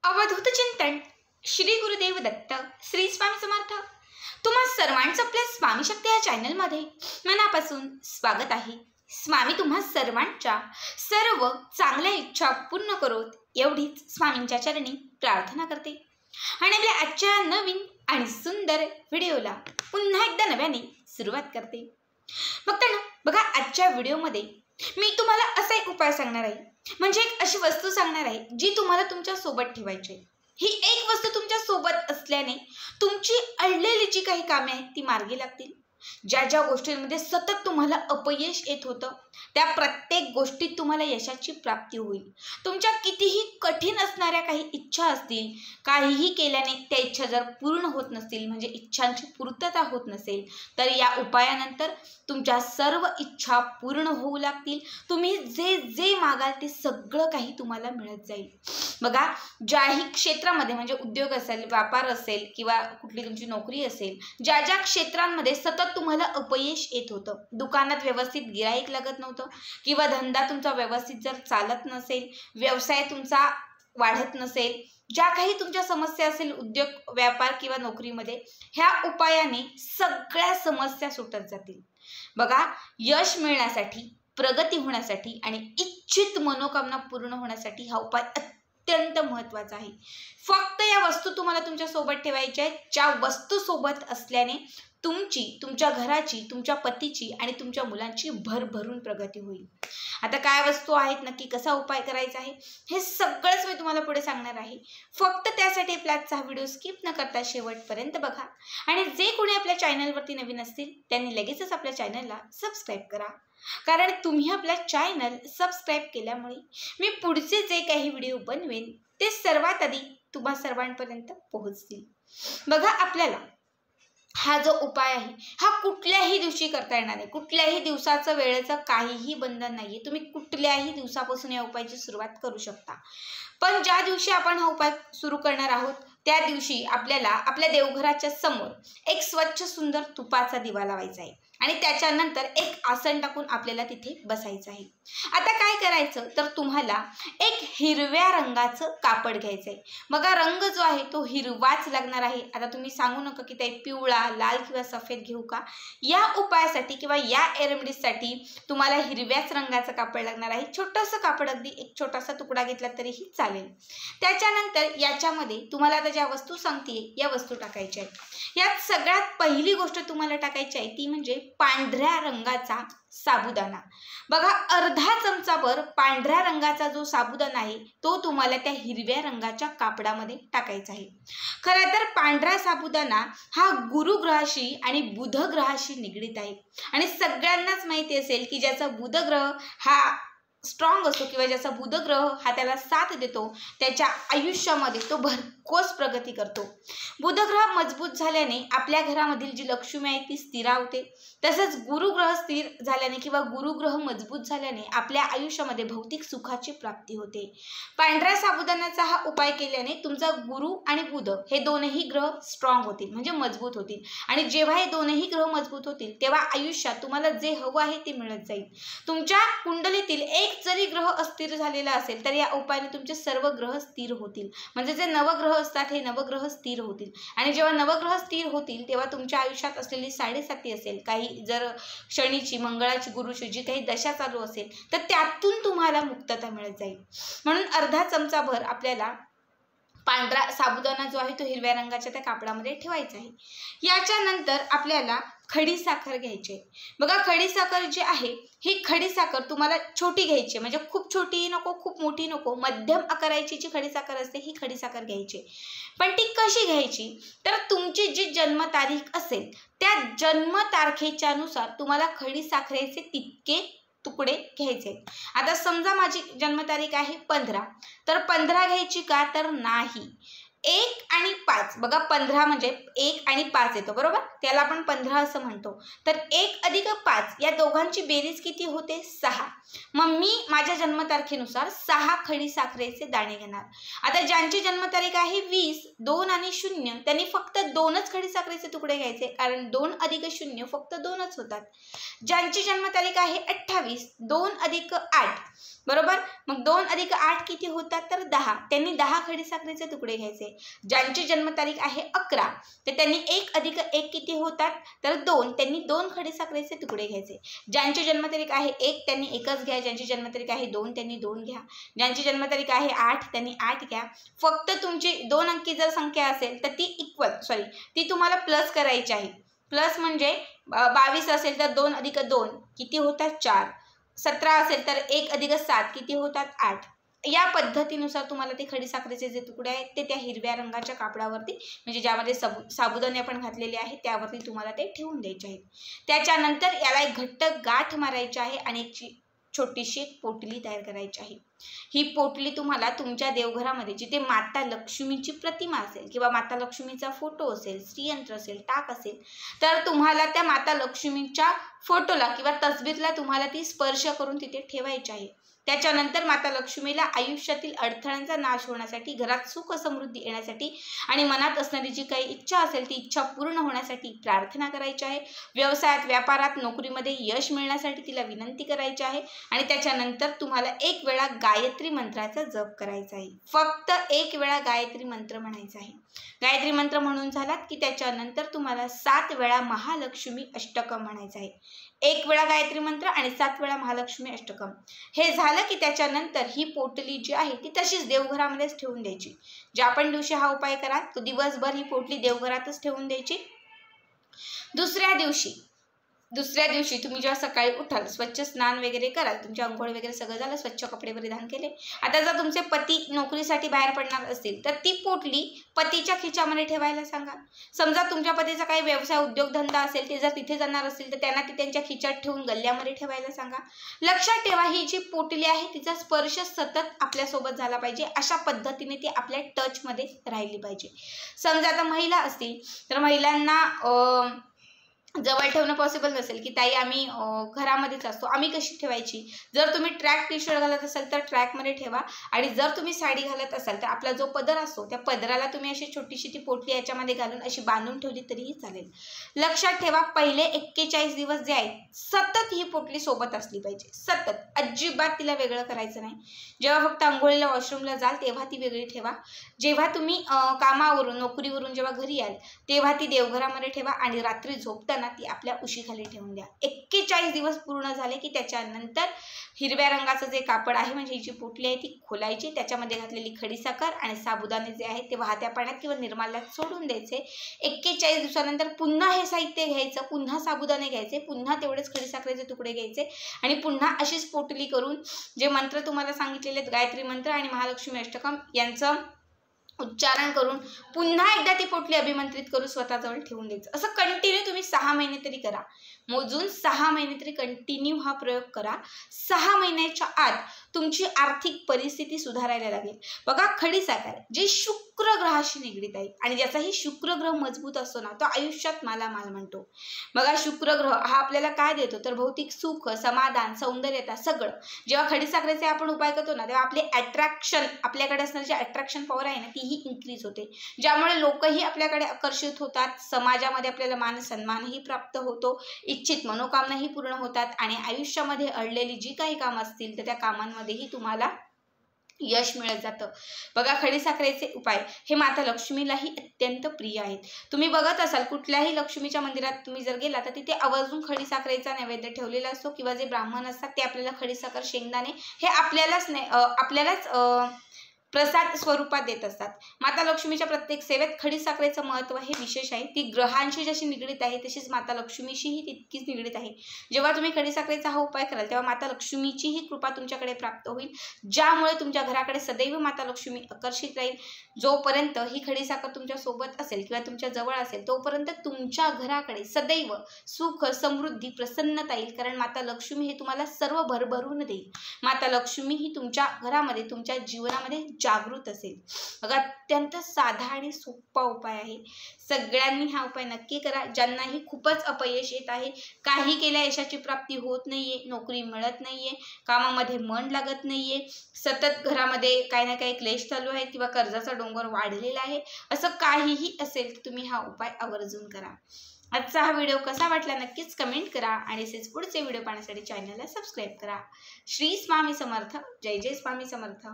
अवधूत चिंतन श्री गुरुदेव दत्त श्री स्वामी समर्थ। तुम्हा सर्वांचं आपल्या स्वामी शक्ती या चॅनलमध्ये मनापासून स्वागत आहे। स्वामी तुम्हा सर्वांच्या सर्व चांगल्या इच्छा पूर्ण करोत एवढीच स्वामींच्या चरणी प्रार्थना करते आणि आपल्या आजच्या नवीन आणि सुंदर व्हिडिओला पुन्हा एकदा नव्याने सुरुवात करते। बघा आजच्या व्हिडिओमध्ये मी तुम्हाला असा एक उपाय सांगणार आहे, म्हणजे एक अशी वस्तू सांगणार आहे जी तुम्हाला तुमच्या सोबत ठेवायची आहे। ही एक वस्तू तुमच्या सोबत असल्याने तुमची अडलेली जी काही कामे आहेत ती मार्गी लागतील। ज्या ज्या गोष्टींमध्ये सतत तुम्हाला अपयश येत होतं त्या प्रत्येक गोष्टीत तुम्हाला यशाची प्राप्ती होईल। तुमच्या कितीही कठीण असणाऱ्या काही इच्छा असतील, काहीही केल्याने त्या इच्छा जर पूर्ण होत नसतील, म्हणजे इच्छांची पूर्तता होत नसेल, तर या उपायानंतर तुमच्या सर्व इच्छा पूर्ण होऊ लागतील। तुम्ही जे जे मागाल ते सगळं काही तुम्हाला मिळत जाईल। बघा ज्याही क्षेत्रामध्ये, म्हणजे उद्योग असेल, व्यापार असेल किंवा कुठली तुमची नोकरी असेल, ज्या ज्या क्षेत्रांमध्ये सतत तुम्हाला अपयश येत होतं, दुकानात व्यवस्थित गिराईक लागत नव्हतं किंवा धंदा तुमचा व्यवस्थित जर चालत नसेल, व्यवसाय तुमचा वाढत नसेल, ज्या काही तुमच्या समस्या असेल उद्योग व्यापार किंवा नोकरीमध्ये, ह्या उपायाने सगळ्या समस्या सुटत जातील। बघा यश मिळण्यासाठी, प्रगती होण्यासाठी आणि इच्छित मनोकामना पूर्ण होण्यासाठी हा उपाय अत्यंत महत्त्वाचा आहे। फक्त या वस्तू तुम्हाला तुमच्या सोबत ठेवायच्या आहेत, ज्या वस्तू सोबत असल्याने तुमची, तुमच्या घराची, तुमच्या पतीची आणि तुमच्या मुलांची भरभरून प्रगती होईल। आता काय वस्तू आहेत, नक्की कसा उपाय करायचा आहे, हे सगळंच मी तुम्हाला पुढे सांगणार आहे। फक्त त्यासाठी आपला आजचा व्हिडिओ स्किप न करता शेवटपर्यंत बघा आणि जे कोणी आपल्या चॅनलवरती नवीन असतील त्यांनी लगेचच आपल्या चॅनलला सबस्क्राईब करा, कारण तुम्ही आपल्या चॅनल सबस्क्राईब केल्यामुळे मी पुढचे जे काही व्हिडिओ बनवेन ते सर्वात आधी तुम्हा सर्वांपर्यंत पोहोचतील। बघा आपल्याला हा जो उपाय आहे हा कुठल्याही दिवशी करता येणार नाही, कुठल्याही दिवसाचं वेळेचं काहीही बंधन नाहीये। तुम्ही कुठल्याही दिवसापासून या उपायाची सुरुवात करू शकता, पण ज्या दिवशी आपण हा उपाय सुरू करणार आहोत त्या दिवशी आपल्याला आपल्या देवघराच्या समोर एक स्वच्छ सुंदर तुपाचा दिवा लावायचा आहे आणि त्याच्यानंतर एक आसन टाकून आपल्याला तिथे बसायचं आहे। आता काय करायचं तर तुम्हाला एक हिरव्या रंगाचं कापड घ्यायचं आहे। बघा रंग जो आहे तो हिरवाच लागणार आहे। आता तुम्ही सांगू नका की ते पिवळा, लाल किंवा सफेद घेऊ का। या उपायासाठी किंवा या रेमेडीसाठी तुम्हाला हिरव्याच रंगाचं कापड लागणार आहे। छोटंसं कापड, अगदी एक छोटासा तुकडा घेतला तरीही चालेल। त्याच्यानंतर याच्यामध्ये तुम्हाला आता ज्या वस्तू सांगते या वस्तू टाकायच्या आहेत। यात सगळ्यात पहिली गोष्ट तुम्हाला टाकायची आहे ती म्हणजे पांढऱ्या रंगाचा साबुदाणा। बघा अर्धा चमचाभर पांढऱ्या रंगाचा जो साबुदाणा आहे तो तुम्हाला त्या हिरव्या रंगाच्या कापडामध्ये टाकायचा आहे। खरं तर पांढरा साबुदाणा हा गुरुग्रहाशी आणि बुध ग्रहाशी निगडीत आहे आणि सगळ्यांनाच माहिती असेल की ज्याचा बुध ग्रह हा स्ट्रॉंग असतो किंवा ज्याचा बुध ग्रह हा त्याला साथ देतो त्याच्या आयुष्यामध्ये तो भरघोस प्रगती करतो। बुध ग्रह मजबूत झाल्याने आपल्या घरामधील जी लक्ष्मी आहे ती स्थिरावते, तसंच गुरुग्रह स्थिर झाल्याने किंवा गुरुग्रह मजबूत झाल्याने आपल्या आयुष्यामध्ये भौतिक सुखाची प्राप्ती होते। पांढऱ्या साबुदाण्याचा हा उपाय केल्याने तुमचा गुरु आणि बुध हे दोनही ग्रह स्ट्रॉंग होतील, म्हणजे मजबूत होतील आणि जेव्हा हे दोनही ग्रह मजबूत होतील तेव्हा आयुष्यात तुम्हाला जे हवं आहे ते मिळत जाईल। तुमच्या कुंडलीतील एक जरी ग्रह अस्थिर झालेला असेल तर या उपायाने तुमचे सर्व ग्रह स्थिर होतील, म्हणजे जे नवग्रह असतात हे नवग्रह स्थिर होतील आणि जेव्हा नवग्रह स्थिर होतील तेव्हा तुमच्या आयुष्यात असलेली 7.7 असेल, काही जर शनीची, मंगळाची, गुरुची जी काही दशा चालू असेल तर त्यातून तुम्हाला मुक्तता मिळत जाईल। म्हणून अर्धा चमचाभर आपल्याला पांढरा साबुदाणा जो आहे तो हिरव्या रंगाच्या त्या कापडामध्ये ठेवायचा आहे। याच्यानंतर आपल्याला खडी साखर घ्यायची आहे। बघा खडी साखर जी आहे ही खडी साखर तुम्हाला छोटी घ्यायची, म्हणजे खूप छोटी नको, खूप मोठी नको, मध्यम आकाराची जी खडी साखर असते ही खडी साखर घ्यायची। पण ती कशी घ्यायची तर तुमची जी जन्मतारीख असेल त्या जन्मतारखेच्या नुसार तुम्हाला खडी साखरेचे तितके तुकडे घ्यायचे। आता समजा माझी जन्मतारीख आहे 15, तर 15 घ्यायची का तर नाही, 1 आणि 5 बघा 15 म्हणजे 1 आणि 5 येतो बरोबर, त्याला आपण 15 असं म्हणतो. तर 1 अधिक 5 या दोघांची बेरीज किती होते 6. मग मी माझ्या जन्मतारखेनुसार 6 खडी साखरेचे दाणे घेणार. आता ज्यांची जन्मतारीख आहे 20, 2 आणि 0 त्यांनी फक्त 2च खडी साखरेचे तुकडे घ्यायचे, कारण 2 अधिक 0 फक्त 2च होतात. ज्यांची जन्मतारीख आहे 28, 2 अधिक 8 बरोबर, मग 2 अधिक 8 किती होतात तर 10, त्यांनी 10 खडी साखरेचे तुकडे घ्यायचे. ज्यांची जन्मतारीख आहे 11 तर त्यांनी 1 अधिक 1 किती होतात तर 2, त्यांनी 2 खडी साखरेचे तुकडे घ्यायचे. ज्यांची जन्मतारीख आहे 1 त्यांनी 1च घ्या, ज्यांची जन्मतारीख आहे 2 त्यांनी 2 घ्या, ज्यांची जन्मतारीख आहे 8 त्यांनी 8 घ्या. फक्त तुमची 2 अंकी जर संख्या असेल तर ती तुम्हाला प्लस करायची आहे. प्लस म्हणजे 22 असेल तर 2 अधिक 2 किती होतात 4, 17 असेल तर 1 अधिक 7 किती होतात 8. या पद्धतीनुसार तुम्हाला ते खडी साखरेचे जे तुकडे आहेत ते त्या हिरव्या रंगाच्या कापडावरती म्हणजे ज्यामध्ये साबुदाणे आपण घातलेले आहेत त्यावरती तुम्हाला ते ठेवून द्यायचे आहेत. त्याच्यानंतर याला एक घट्ट गाठ मारायची आहे आणि एक छोटीशी पोटली तयार करायची आहे. ही पोटली तुम्हाला तुमच्या देवघरामध्ये जिथे माता लक्ष्मीची प्रतिमा असेल किंवा माता लक्ष्मीचा फोटो असेल, श्रीयंत्र असेल, टाक असेल तर तुम्हाला त्या माता लक्ष्मीच्या फोटोला किंवा तसबीरला तुम्हाला ती स्पर्श करून तिथे ठेवायची आहे. त्याच्यानंतर माता लक्ष्मीला आयुष्यातील अडथळ्यांचा नाश होण्यासाठी, घरात सुख समृद्धी येण्यासाठी आणि मनात असणारी जी काही इच्छा असेल ती इच्छा पूर्ण होण्यासाठी प्रार्थना करायची आहे. व्यवसायात, व्यापारात, नोकरीमध्ये यश मिळण्यासाठी तिला विनंती करायची आहे. आणि त्याच्यानंतर तुम्हाला 1 वेळा गायत्री मंत्राचा जप करायचा आहे. फक्त 1 वेळा गायत्री मंत्र म्हणायचा आहे. गायत्री मंत्र म्हणून झालात की त्याच्यानंतर तुम्हाला 7 वेळा महालक्ष्मी अष्टकम म्हणायचं आहे. 1 वेळा गायत्री मंत्र आणि 7 वेळा महालक्ष्मी अष्टकम. हे झालं की त्याच्यानंतर ही पोटली जी आहे ती तशीच देवघरामध्येच ठेवून द्यायची. ज्या पण दिवशी हा उपाय करा तो दिवसभर ही पोटली देवघरातच ठेवून द्यायची. दुसऱ्या दिवशी तुम्ही जेव्हा सकाळी उठाल, स्वच्छ स्नान वगैरे कराल, तुमची अंघोळ वगैरे सगळं झालं, स्वच्छ कपडे परिधान केले. आता जर तुमचे पती नोकरीसाठी बाहेर पडणार असतील तर ती पोटली पतीच्या खिच्यामध्ये ठेवायला सांगा. समजा तुमच्या पतीचा काही व्यवसाय, उद्योगधंदा असेल, ते जर तिथे जाणार असतील तर त्यांना ती त्यांच्या खिच्यात ठेवून गल्ल्यामध्ये ठेवायला सांगा. लक्षात ठेवा ही जी पोटली आहे तिचा स्पर्श सतत आपल्यासोबत झाला पाहिजे. अशा पद्धतीने ती आपल्या टचमध्ये राहिली पाहिजे. समजा आता महिला असतील तर महिलांना जवळ ठेवणं पॉसिबल नसेल की ताई आम्ही घरामध्येच असतो, आम्ही कशी ठेवायची. जर तुम्ही ट्रॅक टी शर्ट घालत असाल तर ट्रॅकमध्ये ठेवा आणि जर तुम्ही साडी घालत असाल तर आपला जो पदर असतो त्या पदराला तुम्ही अशी छोटीशी ती पोटली याच्यामध्ये घालून अशी बांधून ठेवली तरीही चालेल. लक्षात ठेवा पहिले 41 दिवस जे आहेत सतत ही पोटली सोबत असली पाहिजे. सतत, अजिबात तिला वेगळं करायचं नाही. जेव्हा फक्त अंघोळीला वॉशरूमला जाल तेव्हा ती वेगळी ठेवा. जेव्हा तुम्ही कामावरून, नोकरीवरून जेव्हा घरी याल तेव्हा ती देवघरामध्ये ठेवा आणि रात्री झोपताना ती आपल्या उशीखाली ठेवून द्या. 41 दिवस पूर्ण झाले की त्याच्यानंतर हिरव्या रंगाचं जे कापड आहे म्हणजे ही जी पोटली आहे ती खोलायची. त्याच्यामध्ये घातलेली खडीसाखर आणि साबुदाणे जे आहे ते वाहत्या पाण्यात किंवा निर्माल्यात सोडून द्यायचे. 41 दिवसानंतर पुन्हा हे साहित्य घ्यायचं, पुन्हा साबुदाणे घ्यायचे, पुन्हा तेवढेच खडीसाखरेचे तुकडे घ्यायचे आणि पुन्हा अशीच पोटली करून जे मंत्र तुम्हाला सांगितलेले गायत्री मंत्र आणि महालक्ष्मी अष्टकम यांचं उच्चारण करून पुन्हा एकदा ती पोटली अभिमंत्रित करून स्वतःजवळ ठेवून द्यायचं. असं कंटिन्यू तुम्ही 6 महिने तरी करा. मोजून 6 महिने तरी कंटिन्यू हा प्रयोग करा. 6 महिन्याच्या आत तुमची आर्थिक परिस्थिती सुधारायला लागेल. बघा खडीसाखर जी शुक्र ग्रहाशी निगडीत आहे आणि ज्याचाही शुक्र ग्रह मजबूत असतो ना तो आयुष्यात मालामाल म्हणतो. बघा शुक्र ग्रह हा आपल्याला काय देतो तर भौतिक सुख, समाधान, सौंदर्यता सगळं. जेव्हा खडीसाखरेचे आपण उपाय करतो ना तेव्हा आपले अट्रॅक्शन, आपल्याकडे असणारी जी अट्रॅक्शन पॉवर आहे ना तीही इन्क्रीज होते, ज्यामुळे लोकही आपल्याकडे आकर्षित होतात. समाजामध्ये आपल्याला मान सन्मानही प्राप्त होतो, इच्छित मनोकामनाही पूर्ण होतात आणि आयुष्यामध्ये अडलेली जी काही कामं असतील तर त्या कामांमध्येही तुम्हाला यश मिळत जातं. बघा खडीसाखरेचे उपाय हे माता लक्ष्मीलाही अत्यंत प्रिय आहेत. तुम्ही बघत असाल कुठल्याही लक्ष्मीच्या मंदिरात तुम्ही जर गेला तर तिथे आवर्जून खडीसाखरेचा नैवेद्य ठेवलेला असतो किंवा जे ब्राह्मण असतात ते आपल्याला खडीसाखर, शेंगदाणे हे आपल्यालाच प्रसाद स्वरूपात देत असतात. माता लक्ष्मीच्या प्रत्येक सेवेत खडीसाखरेचं महत्त्व हे विशेष आहे. ती ग्रहांशी जशी निगडीत आहे तशीच माता लक्ष्मीशीही तितकीच निगडीत आहे. जेव्हा तुम्ही खडीसाखरेचा हा उपाय कराल तेव्हा माता लक्ष्मीचीही कृपा तुमच्याकडे प्राप्त होईल, ज्यामुळे तुमच्या घराकडे सदैव माता लक्ष्मी आकर्षित राहील. जोपर्यंत ही खडीसाखर तुमच्या सोबत असेल किंवा तुमच्या जवळ असेल तोपर्यंत तुमच्या घराकडे सदैव सुख, समृद्धी, प्रसन्नता येईल. कारण माता लक्ष्मी हे तुम्हाला सर्व भरभरून देईल. माता लक्ष्मी ही तुमच्या घरामध्ये, तुमच्या जीवनामध्ये जागृत असेल. बघा, अत्यंत साधा आणि सोपा उपाय आहे. सगळ्यांनी हा उपाय नक्की करा. ज्यांनाही खूपच अपयश येत आहे, काही केल्या यशाची प्राप्ती होत नाहीये, नोकरी मिळत नाहीये, कामामध्ये मन लागत नाहीये, सतत घरामध्ये काही ना काही क्लेश चालू आहे किंवा कर्जाचा डोंगर वाढलेला आहे, असं काहीही असेल तर तुम्ही हा उपाय आवर्जून करा. आजचा हा व्हिडिओ कसा वाटला नक्कीच कमेंट करा आणि असेच पुढचे व्हिडिओ पाहण्यासाठी चॅनलला सबस्क्राईब करा. श्री स्वामी समर्थ. जय जय स्वामी समर्थ.